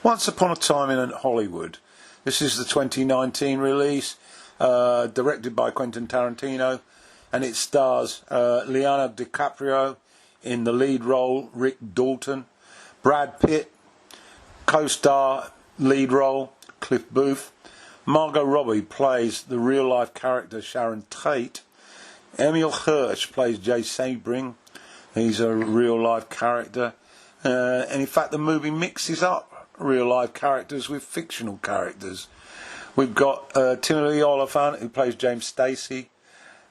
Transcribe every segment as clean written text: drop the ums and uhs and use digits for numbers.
Once Upon a Time in Hollywood. This is the 2019 release, directed by Quentin Tarantino, and it stars Leonardo DiCaprio in the lead role, Rick Dalton, Brad Pitt, co-star lead role, Cliff Booth, Margot Robbie plays the real-life character Sharon Tate, Emil Hirsch plays Jay Sebring, he's a real-life character, and in fact the movie mixes up real-life characters with fictional characters. We've got Timothy Olyphant, who plays James Stacy.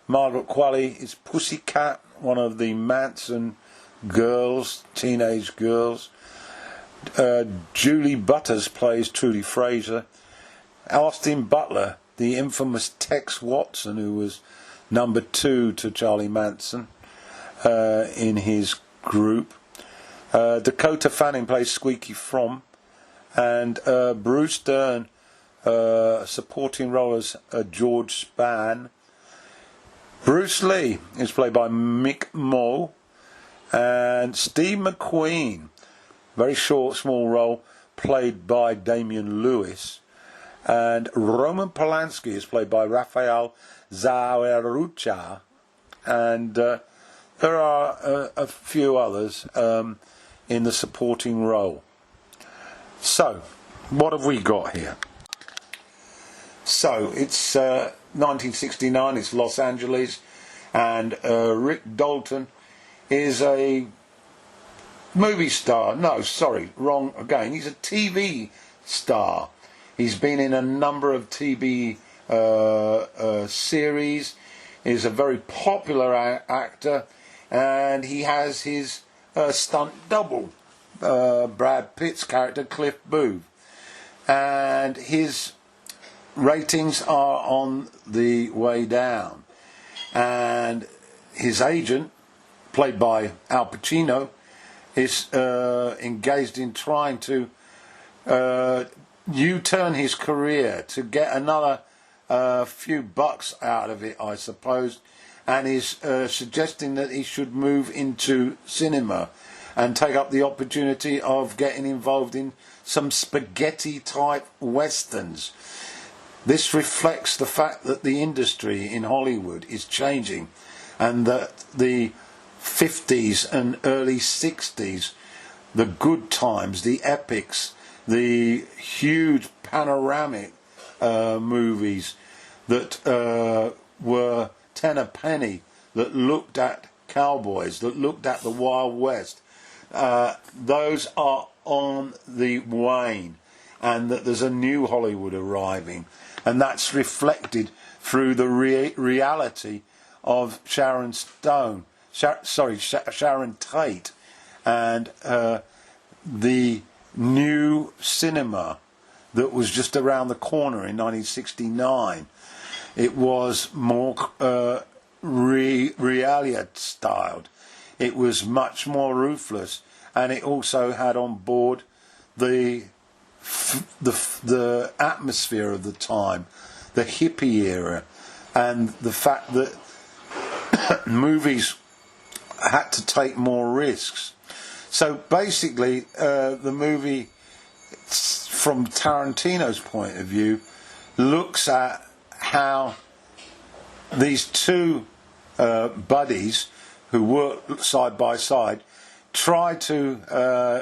Margaret Qualley is Pussycat, one of the Manson girls, teenage girls. Julie Butters plays Trudy Fraser. Austin Butler, the infamous Tex Watson, who was number 2 to Charlie Manson in his group. Dakota Fanning plays Squeaky Fromm. And Bruce Dern, supporting role as George Spann. Bruce Lee is played by Mick Moll. And Steve McQueen, very short, small role, played by Damian Lewis. And Roman Polanski is played by Rafael Zawarucha. And there are a few others in the supporting role. So, what have we got here? So, it's 1969, it's Los Angeles, and Rick Dalton is a movie star. No, sorry, wrong again. He's a TV star. He's been in a number of TV series. He's a very popular actor, and he has his stunt double, Brad Pitt's character Cliff Booth, and his ratings are on the way down, and his agent, played by Al Pacino, is engaged in trying to U-turn his career to get another few bucks out of it, I suppose, and is suggesting that he should move into cinema and take up the opportunity of getting involved in some spaghetti-type westerns. This reflects the fact that the industry in Hollywood is changing, and that the 50s and early 60s, the good times, the epics, the huge panoramic movies that were 10 a penny, that looked at cowboys, that looked at the Wild West, those are on the wane, and that there's a new Hollywood arriving, and that's reflected through the reality of Sharon Tate, and the new cinema that was just around the corner in 1969. It was more reality styled. It was much more ruthless, and it also had on board the atmosphere of the time, the hippie era, and the fact that movies had to take more risks. So basically, the movie, from Tarantino's point of view, looks at how these two buddies who work side by side try to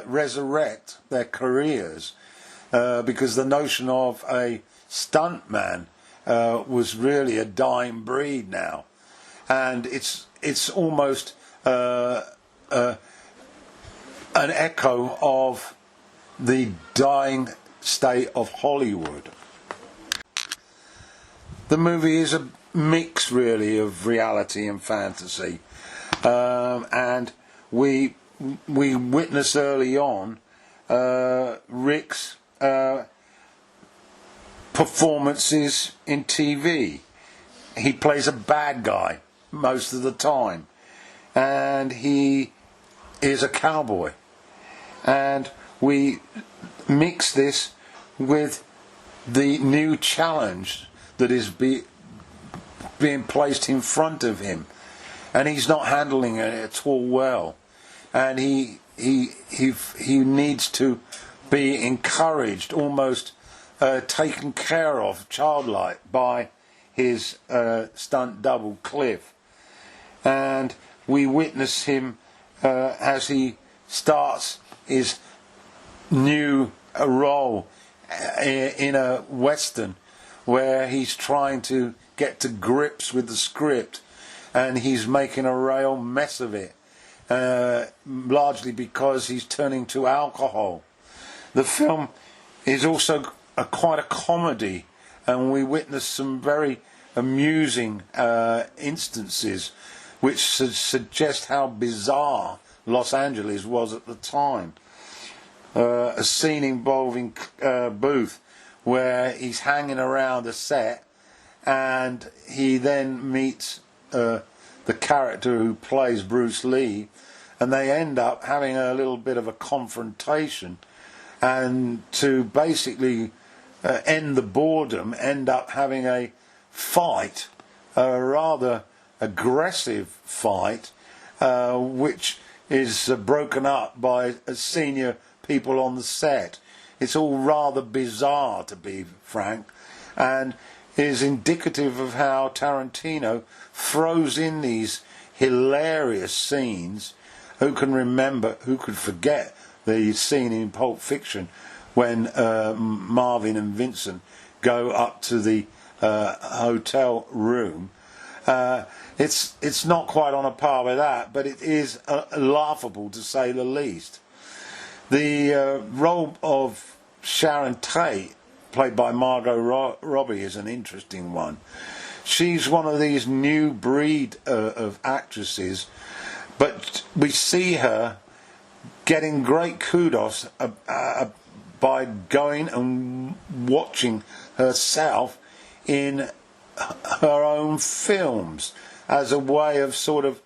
resurrect their careers, because the notion of a stuntman was really a dying breed now, and it's almost an echo of the dying state of Hollywood. The movie is a mix, really, of reality and fantasy, and we witness early on Rick's performances in TV. He plays a bad guy most of the time, and he is a cowboy, and we mix this with the new challenge that is being placed in front of him, and he's not handling it at all well, and he needs to be encouraged, almost taken care of, childlike, by his stunt double Cliff. And we witness him as he starts his new role in a western, where he's trying to get to grips with the script, and he's making a real mess of it, largely because he's turning to alcohol. The film is also quite a comedy, and we witness some very amusing instances which suggest how bizarre Los Angeles was at the time. A scene involving Booth, where he's hanging around a set, and he then meets the character who plays Bruce Lee, and they end up having a little bit of a confrontation, and to basically end the boredom, end up having a fight, a rather aggressive fight, which is broken up by senior people on the set. It's all rather bizarre, to be frank, and is indicative of how Tarantino throws in these hilarious scenes. Who can remember, who could forget the scene in Pulp Fiction when Marvin and Vincent go up to the hotel room? It's not quite on a par with that, but it is laughable, to say the least. The role of Sharon Tate, played by Margot Robbie, is an interesting one. She's one of these new breed of actresses, but we see her getting great kudos by going and watching herself in her own films as a way of sort of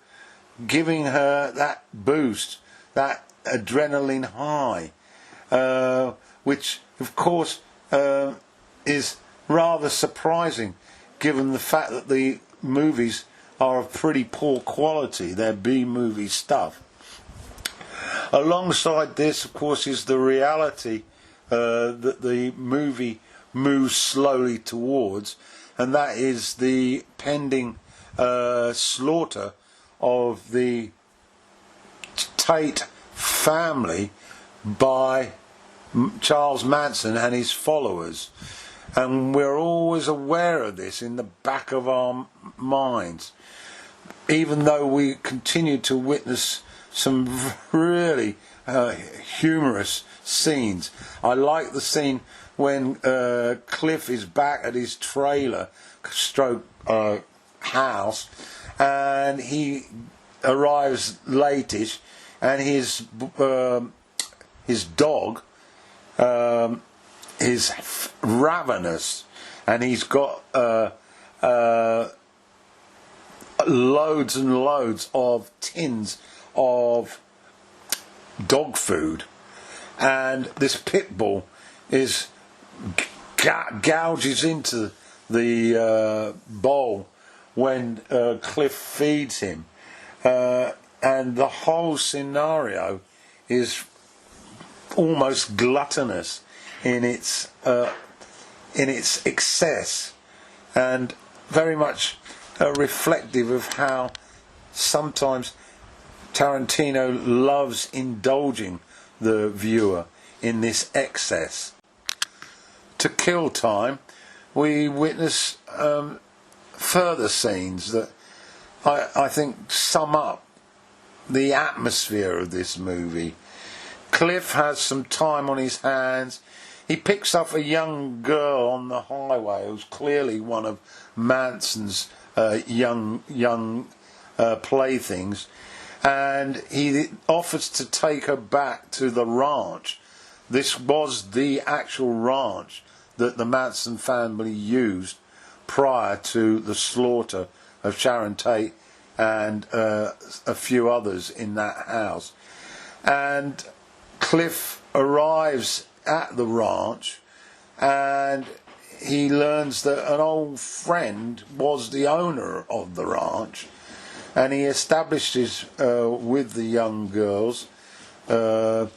giving her that boost, that adrenaline high, which of course is rather surprising given the fact that the movies are of pretty poor quality. They're B-movie stuff. Alongside this, of course, is the reality that the movie moves slowly towards, and that is the pending slaughter of the Tate family by Charles Manson and his followers. And we're always aware of this in the back of our minds, even though we continue to witness some really humorous scenes. I like the scene when Cliff is back at his trailer stroke house, and he arrives latish, and his dog is ravenous, and he's got loads and loads of tins of dog food, and this pit bull is gouges into the bowl when Cliff feeds him, and the whole scenario is almost gluttonous in its excess, and very much reflective of how sometimes Tarantino loves indulging the viewer in this excess. To kill time, we witness further scenes that I think sum up the atmosphere of this movie. Cliff has some time on his hands. He picks up a young girl on the highway who's clearly one of Manson's young playthings, and he offers to take her back to the ranch. This was the actual ranch that the Manson family used prior to the slaughter of Sharon Tate and a few others in that house. And Cliff arrives at the ranch, and he learns that an old friend was the owner of the ranch, and he establishes with the young girls that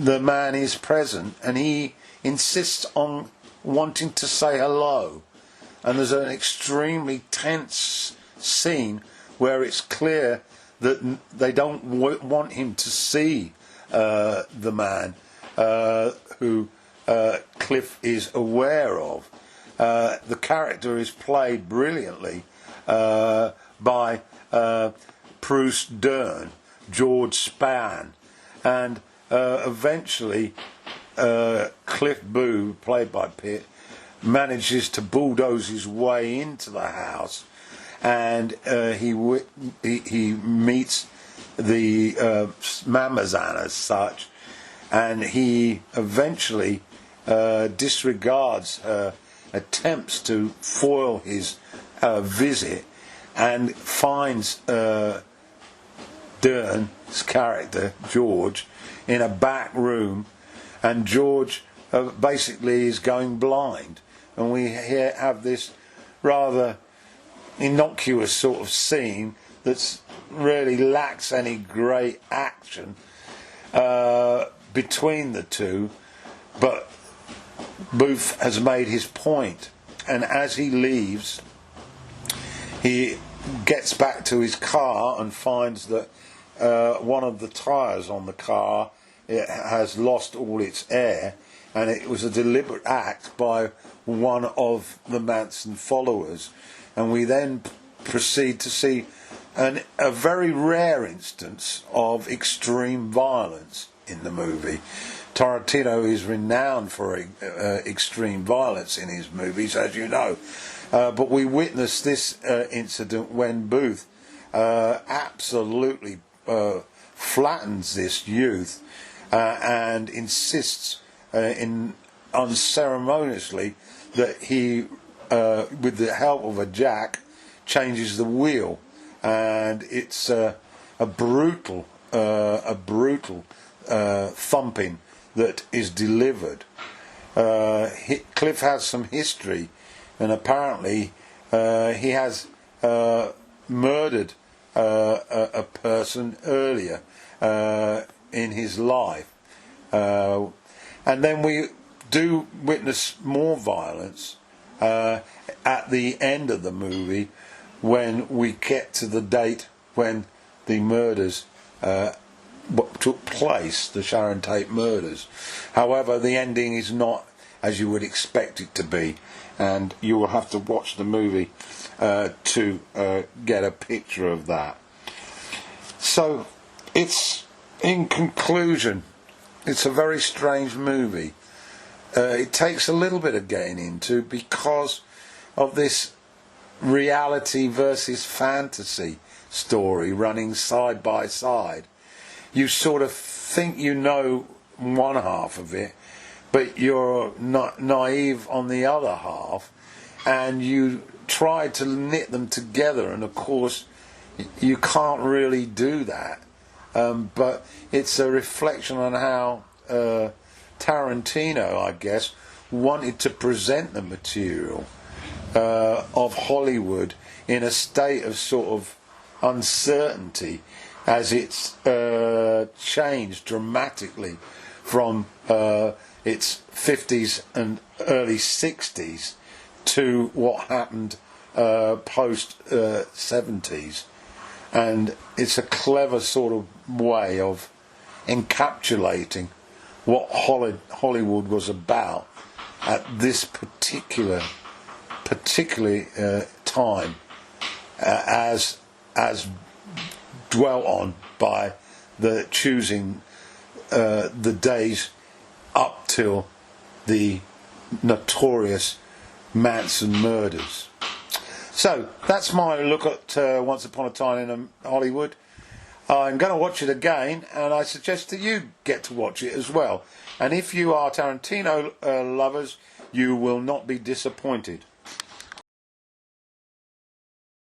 the man is present, and he insists on wanting to say hello. And there's an extremely tense scene where it's clear that they don't want him to see the man who Cliff is aware of. The character is played brilliantly by Bruce Dern, George Spann, and eventually Cliff Boo, played by Pitt, manages to bulldoze his way into the house, and he meets the Mamazan as such, and he eventually disregards her attempts to foil his visit, and finds Dern's character, George, in a back room, and George basically is going blind. And we here have this rather innocuous sort of scene that's really lacks any great action between the two, but Booth has made his point, and as he leaves, he gets back to his car and finds that one of the tyres on the car, it has lost all its air, and it was a deliberate act by one of the Manson followers. And we then proceed to see a very rare instance of extreme violence in the movie. Tarantino is renowned for extreme violence in his movies, as you know. But we witnessed this incident when Booth absolutely flattens this youth and insists unceremoniously that he, with the help of a jack, changes the wheel, and it's a brutal thumping that is delivered. Cliff has some history, and apparently he has murdered a person earlier in his life, and then we do witness more violence at the end of the movie when we get to the date when the murders took place, the Sharon Tate murders. However, the ending is not as you would expect it to be, and you will have to watch the movie to get a picture of that. So, in conclusion, it's a very strange movie. It takes a little bit of getting into because of this reality versus fantasy story running side by side. You sort of think you know one half of it, but you're not naive on the other half, and you try to knit them together, and of course you can't really do that. But it's a reflection on how Tarantino, I guess, wanted to present the material of Hollywood in a state of sort of uncertainty as it's changed dramatically from its 50s and early 60s to what happened post 70s. And it's a clever sort of way of encapsulating what Hollywood was about at this particular time, as dwelt on by the choosing the days up till the notorious Manson murders. So that's my look at Once Upon a Time in Hollywood. I'm going to watch it again, and I suggest that you get to watch it as well. And if you are Tarantino lovers, you will not be disappointed.